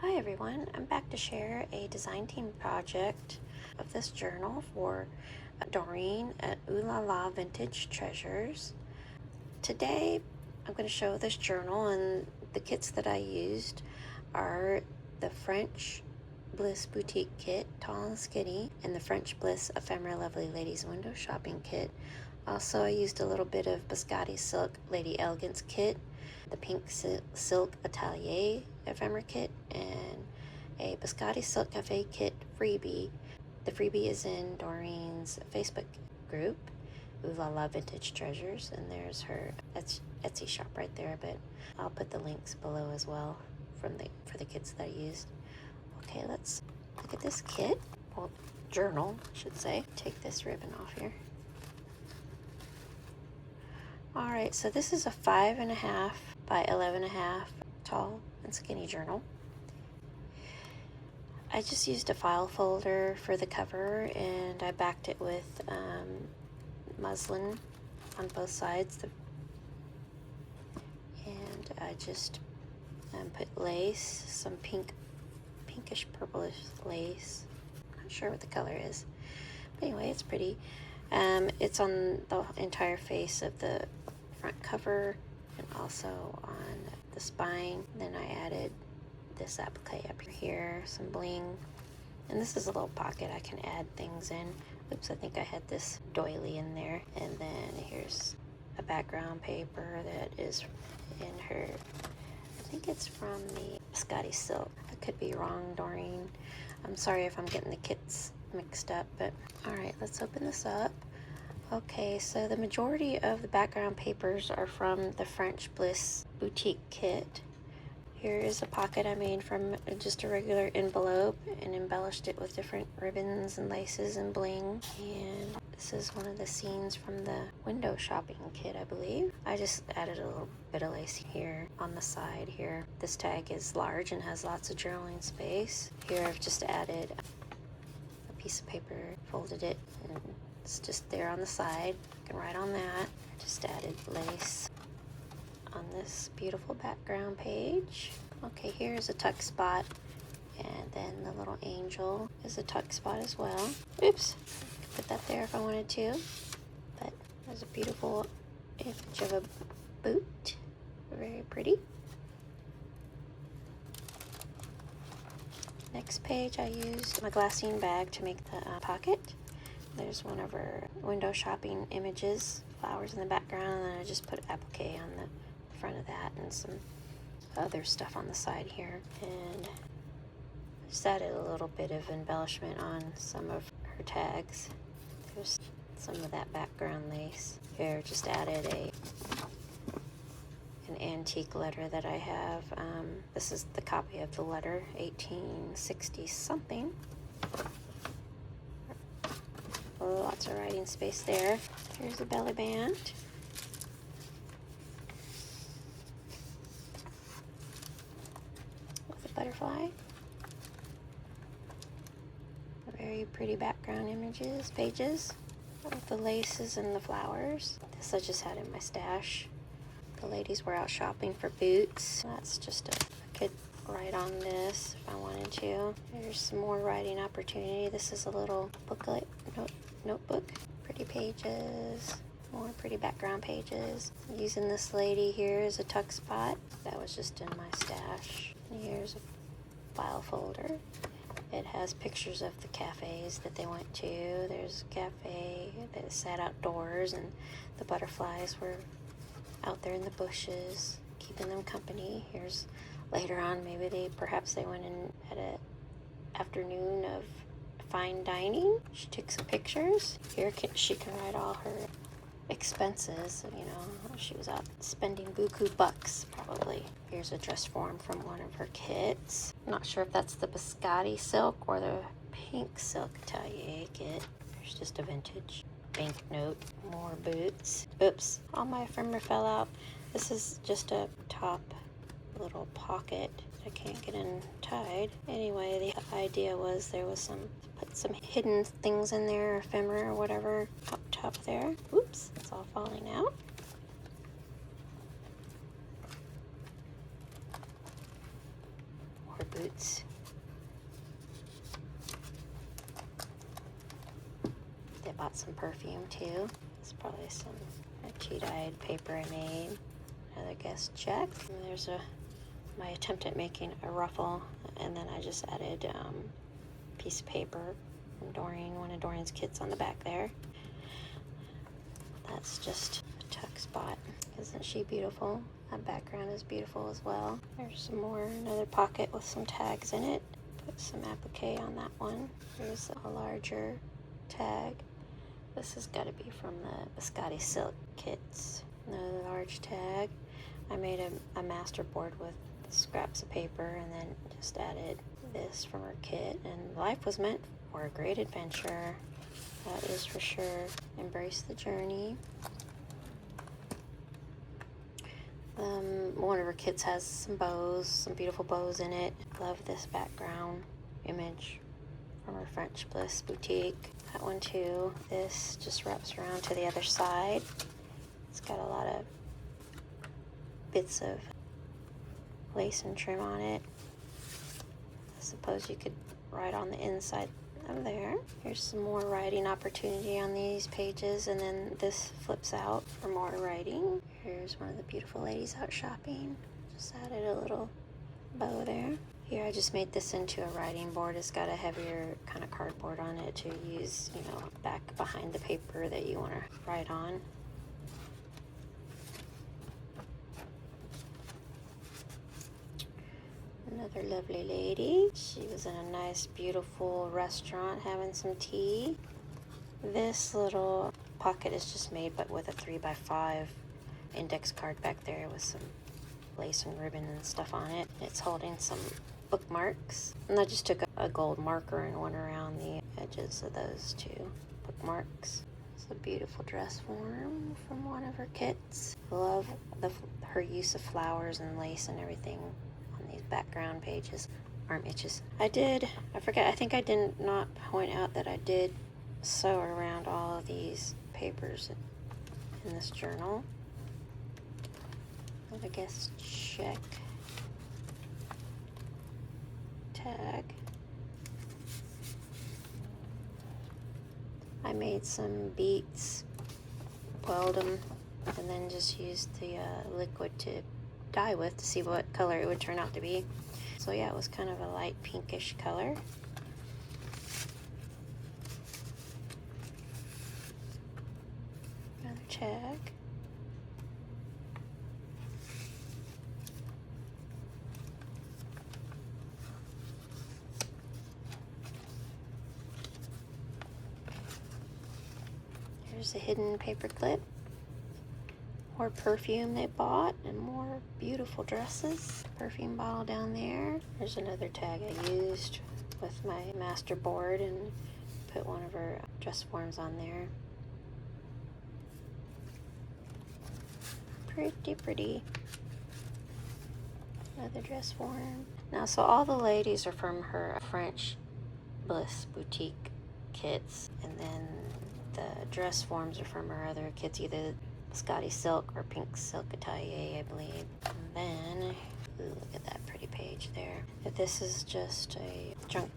Hi everyone, I'm back to share a design team project of this journal for Doreen at Ooh La La Vintage Treasures. Today I'm going to show this journal, and the kits that I used are the French Bliss Boutique Kit, Tall and Skinny, and the French Bliss Ephemera Lovely Ladies Window Shopping Kit. Also, I used a little bit of Biscotti Silk Lady Elegance Kit, the Pink Silk Atelier Ephemera Kit, and a Biscotti Silk Cafe Kit freebie. The freebie is in Doreen's Facebook group, Ooh La La Vintage Treasures, and there's her Etsy shop right there, but I'll put the links below as well for the kits that I used. Okay, let's look at this kit, well, journal, I should say. Take this ribbon off here. Alright, so this is a 5.5 by 11.5 tall and skinny journal. I just used a file folder for the cover, and I backed it with muslin on both sides. And I just put lace, some pinkish purplish lace. Not sure what the color is. But anyway, it's pretty. It's on the entire face of the front cover and also on the spine. Then I added this applique up here, some bling, and this is a little pocket I can add things in. Oops, I think I had this doily in there. And then here's a background paper that is in her, I think it's from the Biscotti Silk. I could be wrong, Doreen. I'm sorry if I'm getting the kits mixed up, but alright, let's open this up. Okay, so the majority of the background papers are from the French Bliss Boutique Kit. Here is a pocket I made from just a regular envelope and embellished it with different ribbons and laces and bling. And this is one of the scenes from the window shopping kit, I believe. I just added a little bit of lace here on the side here. This tag is large and has lots of journaling space. Here I've just added a piece of paper, folded it, and it's just there on the side. I can write on that. Just added lace on this beautiful background page. Okay, here's a tuck spot, and then the little angel is a tuck spot as well. Oops, I could put that there if I wanted to, but there's a beautiful image of a boot. Very pretty. Next page, I used my glassine bag to make the pocket. There's one of her window shopping images, flowers in the background, and then I just put applique on the front of that and some other stuff on the side here. And I just added a little bit of embellishment on some of her tags. There's some of that background lace. Here, just added an antique letter that I have. This is the copy of the letter, 1860 something. Lots of writing space there. Here's the belly band. With a butterfly. Very pretty background pages with the laces and the flowers. This I just had in my stash. The ladies were out shopping for boots. That's just I could write on this if I wanted to. There's some more writing opportunity. This is a little booklet, notebook. Pretty pages, more pretty background pages. I'm using this lady here as a tuck spot. That was just in my stash. And here's a file folder. It has pictures of the cafes that they went to. There's a cafe that sat outdoors, and the butterflies were out there in the bushes, keeping them company. Here's later on, perhaps they went in at an afternoon of fine dining. She took some pictures. Here she can write all her expenses. You know, she was out spending buku bucks, probably. Here's a dress form from one of her kits. I'm not sure if that's the Biscotti silk or the pink silk Atelier kit. There's just a vintage banknote. More boots. Oops, all my ephemera fell out. This is just a top little pocket. I can't get untied. Anyway, the idea was there was put some hidden things in there, ephemera or whatever, up top there. Oops, it's all falling out. More boot beads. They bought some perfume too. It's probably some tea-dyed paper I made. Another guest check. And there's my attempt at making a ruffle, and then I just added a piece of paper from Doreen, one of Doreen's kits on the back there. That's just a tuck spot. Isn't she beautiful? That background is beautiful as well. There's some more, another pocket with some tags in it. Put some applique on that one. There's a larger tag. This has got to be from the Biscotti Silk kits. Another large tag. I made a master board with scraps of paper and then just added this from her kit. And life was meant for a great adventure. That is for sure. Embrace the journey. One of her kits has some bows, some beautiful bows in it. Love this background image from her French Bliss boutique. That one too. This just wraps around to the other side. It's got a lot of bits of lace and trim on it. I suppose you could write on the inside of there. Here's some more writing opportunity on these pages, and then this flips out for more writing. Here's one of the beautiful ladies out shopping. Just added a little bow there. Here I just made this into a writing board. It's got a heavier kind of cardboard on it to use, you know, back behind the paper that you want to write on. Another lovely lady. She was in a nice, beautiful restaurant having some tea. This little pocket is just made but with a 3x5 index card back there with some lace and ribbon and stuff on it. It's holding some bookmarks. And I just took a gold marker and went around the edges of those two bookmarks. It's a beautiful dress form from one of her kits. Love her use of flowers and lace and everything on these background pages. Arm itches. I think I did not point out that I did sew around all of these papers in this journal. I guess check tag. I made some beads, boiled them, and then just used the liquid to dye with to see what color it would turn out to be. So yeah, it was kind of a light pinkish color. Another tag. Here's a hidden paper clip. More perfume they bought and more beautiful dresses. Perfume bottle down there. There's another tag I used with my master board and put one of her dress forms on there. Pretty pretty. Another dress form. Now, so all the ladies are from her French Bliss boutique kits, and then the dress forms are from her other kits, either Scotty Silk or Pink Silk Atelier, I believe. And then, ooh, look at that pretty page there. This is just a junk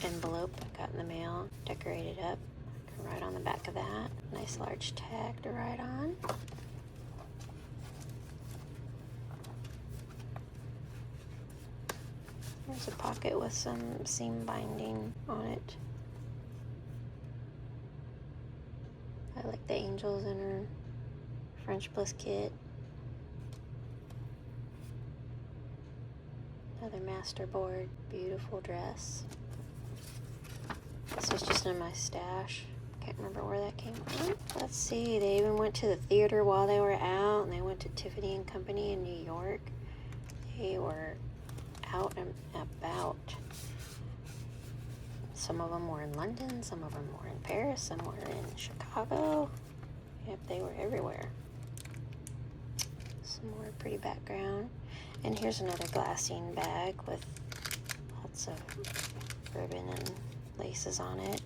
envelope I got in the mail, decorated up. I can write on the back of that. Nice large tag to write on. There's a pocket with some seam binding on it. I like the angels in her French Bliss kit. Another master board. Beautiful dress. This was just in my stash. Can't remember where that came from. Let's see, they even went to the theater while they were out, and they went to Tiffany & Company in New York. They were out and about. Some of them were in London, some of them were in Paris, some were in Chicago. Yep, they were everywhere. Some more pretty background. And here's another glassine bag with lots of ribbon and laces on it.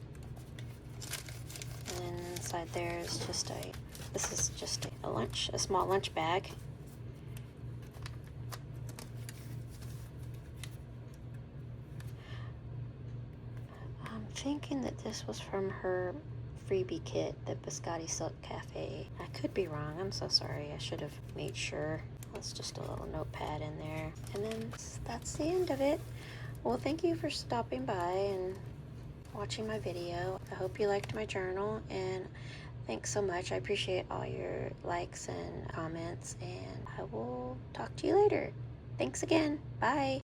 And then inside there is just this is just a small lunch bag. thinking that this was from her freebie kit, the Biscotti Silk Cafe. I could be wrong. I'm so sorry. I should have made sure. That's just a little notepad in there. And then that's the end of it. Well, thank you for stopping by and watching my video. I hope you liked my journal, and thanks so much. I appreciate all your likes and comments, and I will talk to you later. Thanks again. Bye.